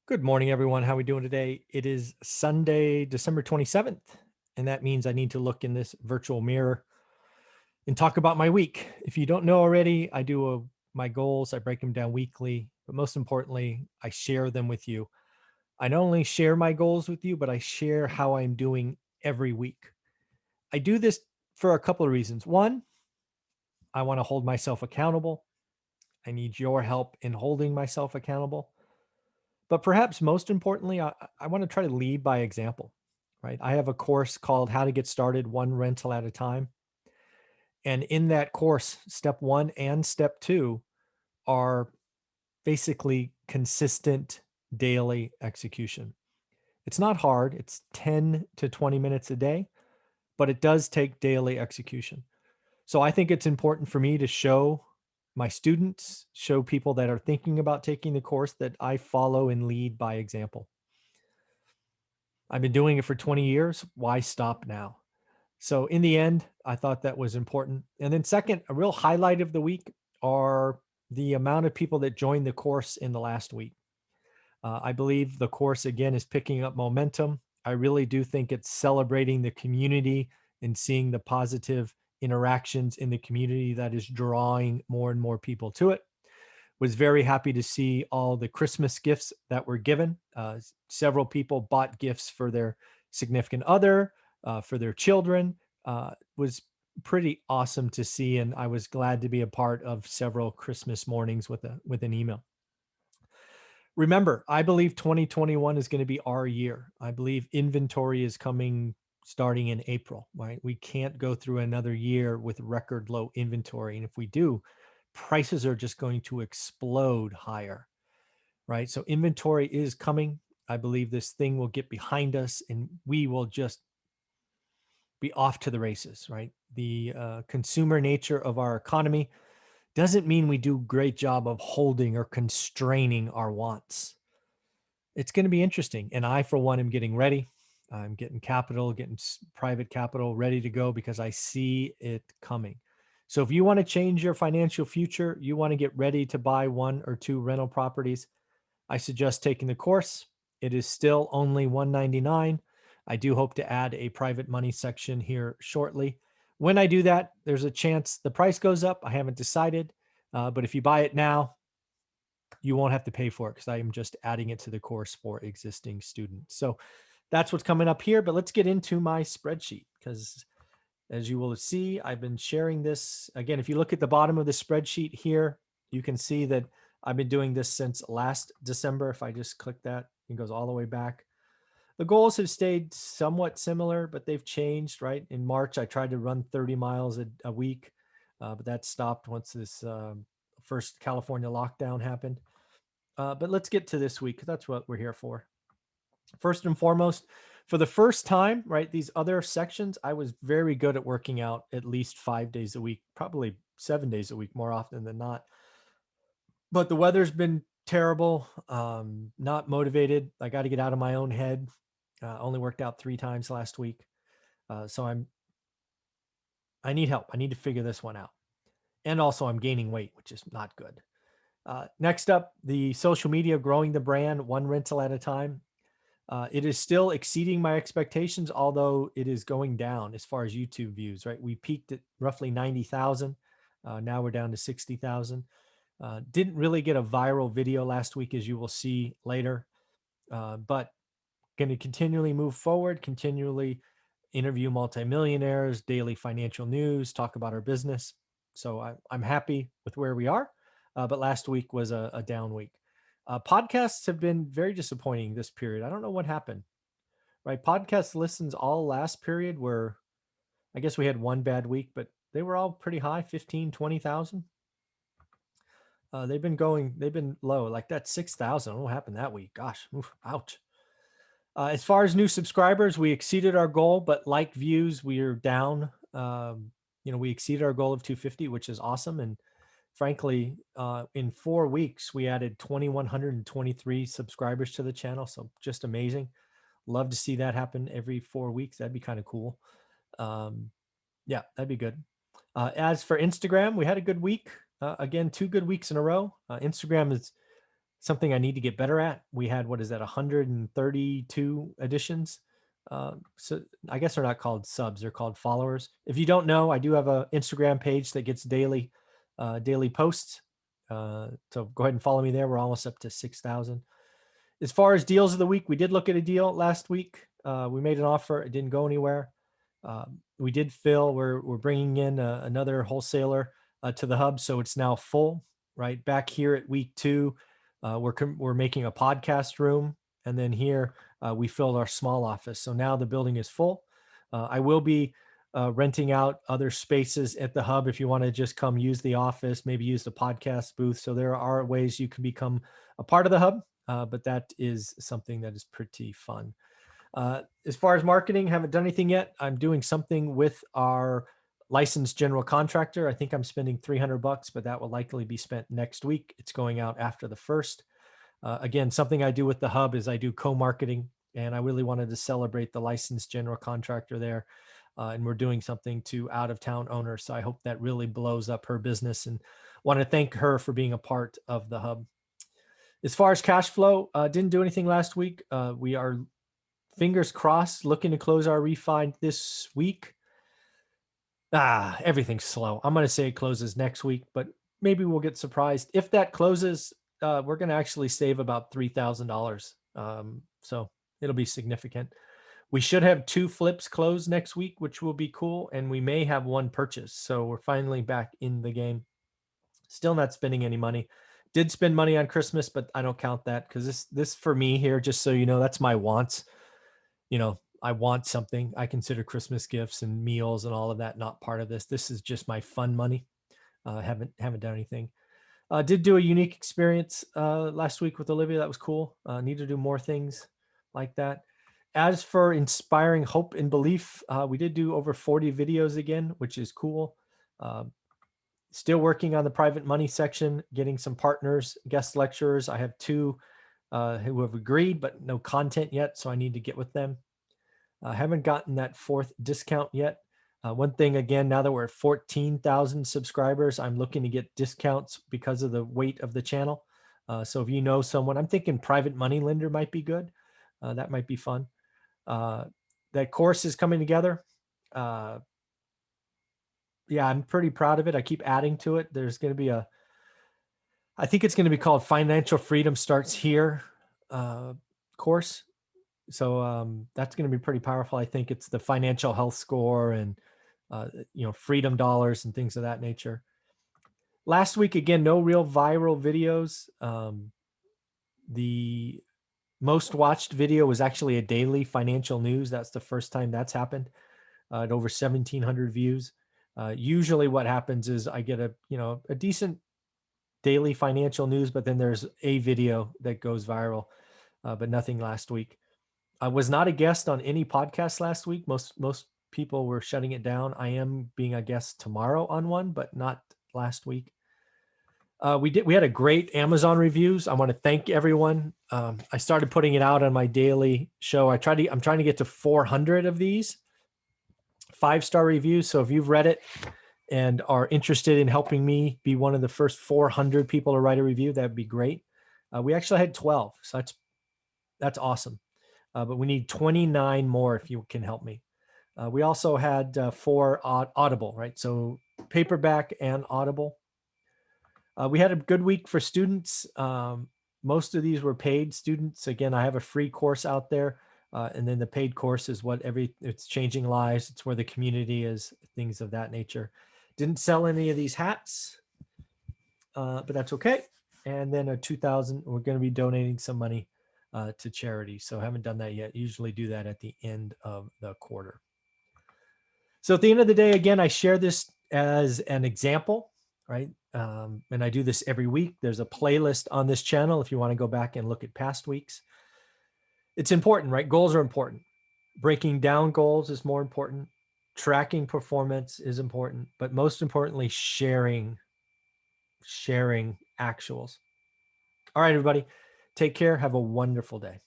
Good morning, everyone. How are we doing today? It is Sunday, December 27th, and that means I need to look in this virtual mirror and talk about my week. If you don't know already, my goals, I break them down weekly, but most importantly, I share them with you. I not only share my goals with you, but I share how I'm doing every week. I do this for a couple of reasons. One, I want to hold myself accountable. I need your help in holding myself accountable. But perhaps most importantly, I want to try to lead by example, right? I have a course called How to Get Started One Rental at a Time. And in that course, step one and step two are basically consistent daily execution. It's not hard, it's 10 to 20 minutes a day, but it does take daily execution. So I think it's important for me to show my students, show people that are thinking about taking the course that I follow and lead by example. I've been doing it for 20 years. Why stop now? So in the end, I thought that was important. And then second, a real highlight of the week are the amount of people that joined the course in the last week. I believe the course again is picking up momentum. I really do think it's celebrating the community and seeing the positive interactions in the community that is drawing more and more people to it. Was very happy to see all the Christmas gifts that were given. Several people bought gifts for their significant other, for their children. Was pretty awesome to see, and I was glad to be a part of several Christmas mornings with an email. Remember, I believe 2021 is going to be our year. I believe inventory is coming starting in April, right? We can't go through another year with record low inventory. And if we do, prices are just going to explode higher, right? So inventory is coming. I believe this thing will get behind us and we will just be off to the races, right? The consumer nature of our economy doesn't mean we do a great job of holding or constraining our wants. It's going to be interesting. And I, for one, am getting ready. I'm getting capital, getting private capital ready to go because I see it coming. So if you want to change your financial future, you want to get ready to buy one or two rental properties, I suggest taking the course. It is still only $199. I do hope to add a private money section here shortly. When I do that, there's a chance the price goes up. I haven't decided. But if you buy it now, you won't have to pay for it because I am just adding it to the course for existing students. So that's what's coming up here. But let's get into my spreadsheet because as you will see, I've been sharing this. Again, if you look at the bottom of the spreadsheet here, you can see that I've been doing this since last December. If I just click that, it goes all the way back. The goals have stayed somewhat similar, but they've changed, right? In March, I tried to run 30 miles a week, but that stopped once this first California lockdown happened. But let's get to this week because that's what we're here for. First and foremost, for the first time, right, these other sections, I was very good at working out at least 5 days a week, probably 7 days a week more often than not. But the weather's been terrible. Not motivated. I got to get out of my own head. Only worked out 3 times last week. So I need help. I need to figure this one out. And also I'm gaining weight, which is not good. Next up, the social media, growing the brand one rental at a time. It is still exceeding my expectations, although it is going down as far as YouTube views, right? We peaked at roughly 90,000. Now we're down to 60,000. Didn't really get a viral video last week, as you will see later, but going to continually move forward, continually interview multimillionaires, daily financial news, talk about our business. So I'm happy with where we are. But last week was a down week. Podcasts have been very disappointing this period. I don't know what happened, right? Podcast listens all last period were, I guess we had one bad week, but they were all pretty high, 15, 20,000. They've been low, like that 6,000. What happened that week? Gosh, oof, ouch. As far as new subscribers, we exceeded our goal, but like views, we are down. We exceeded our goal of 250, which is awesome. And frankly, in 4 weeks, we added 2,123 subscribers to the channel. So just amazing. Love to see that happen every 4 weeks. That'd be kind of cool. Yeah, that'd be good. As for Instagram, we had a good week. Again, 2 good weeks in a row. Instagram is something I need to get better at. We had, what is that, 132 editions. So I guess they're not called subs, they're called followers. If you don't know, I do have an Instagram page that gets daily posts. So go ahead and follow me there. We're almost up to 6,000. As far as deals of the week, we did look at a deal last week. We made an offer. It didn't go anywhere. We did fill. We're bringing in another wholesaler to the hub, so it's now full. Right back here at week 2, we're making a podcast room, and then here we filled our small office. So now the building is full. I will be renting out other spaces at the hub if you want to just come use the office, maybe use the podcast booth. So there are ways you can become a part of the hub, but that is something that is pretty fun. As far as marketing, haven't done anything yet. I'm doing something with our licensed general contractor. I think I'm spending $300, but that will likely be spent next week. It's going out after the 1st. Again, something I do with the hub is I do co-marketing, and I really wanted to celebrate the licensed general contractor there. And we're doing something to out-of-town owners. So I hope that really blows up her business, and want to thank her for being a part of the hub. As far as cash flow, didn't do anything last week. We are, fingers crossed, looking to close our refi this week. Everything's slow. I'm going to say it closes next week, but maybe we'll get surprised. If that closes, we're going to actually save about $3,000. So it'll be significant. We should have 2 flips closed next week, which will be cool. And we may have 1 purchase. So we're finally back in the game. Still not spending any money. Did spend money on Christmas, but I don't count that because this for me here, just so you know, that's my wants. I want something. I consider Christmas gifts and meals and all of that not part of this. This is just my fun money. Haven't done anything. Did do a unique experience last week with Olivia. That was cool. Need to do more things like that. As for inspiring hope and belief, we did do over 40 videos again, which is cool. Still working on the private money section, getting some partners, guest lecturers. I have 2 who have agreed, but no content yet, so I need to get with them. I haven't gotten that 4th discount yet. One thing, again, now that we're at 14,000 subscribers, I'm looking to get discounts because of the weight of the channel. So if you know someone, I'm thinking private money lender might be good. That might be fun. That course is coming together. Yeah, I'm pretty proud of it. I keep adding to it. There's going to be I think it's going to be called Financial Freedom Starts Here course. So that's going to be pretty powerful. I think it's the financial health score and, freedom dollars and things of that nature. Last week, again, no real viral videos. The most watched video was actually a daily financial news. That's the first time that's happened at over 1,700 views. Usually what happens is I get a decent daily financial news, but then there's a video that goes viral, but nothing last week. I was not a guest on any podcast last week. Most people were shutting it down. I am being a guest tomorrow on one, but not last week. We had a great Amazon reviews. I want to thank everyone. I started putting it out on my daily show. I'm trying to get to 400 of these 5-star reviews. So if you've read it and are interested in helping me be one of the first 400 people to write a review, that'd be great. We actually had 12, so that's awesome. But we need 29 more if you can help me. We also had 4 Audible, right? So paperback and Audible. We had a good week for students. Most of these were paid students. Again, I have a free course out there. And then the paid course is it's changing lives. It's where the community is, things of that nature. Didn't sell any of these hats, but that's okay. And then a 2,000, we're going to be donating some money to charity. So I haven't done that yet. Usually do that at the end of the quarter. So at the end of the day, again, I share this as an example, right? And I do this every week. There's a playlist on this channel if you want to go back and look at past weeks. It's important, right? Goals are important. Breaking down goals is more important. Tracking performance is important, but most importantly, sharing actuals. All right, everybody, take care. Have a wonderful day.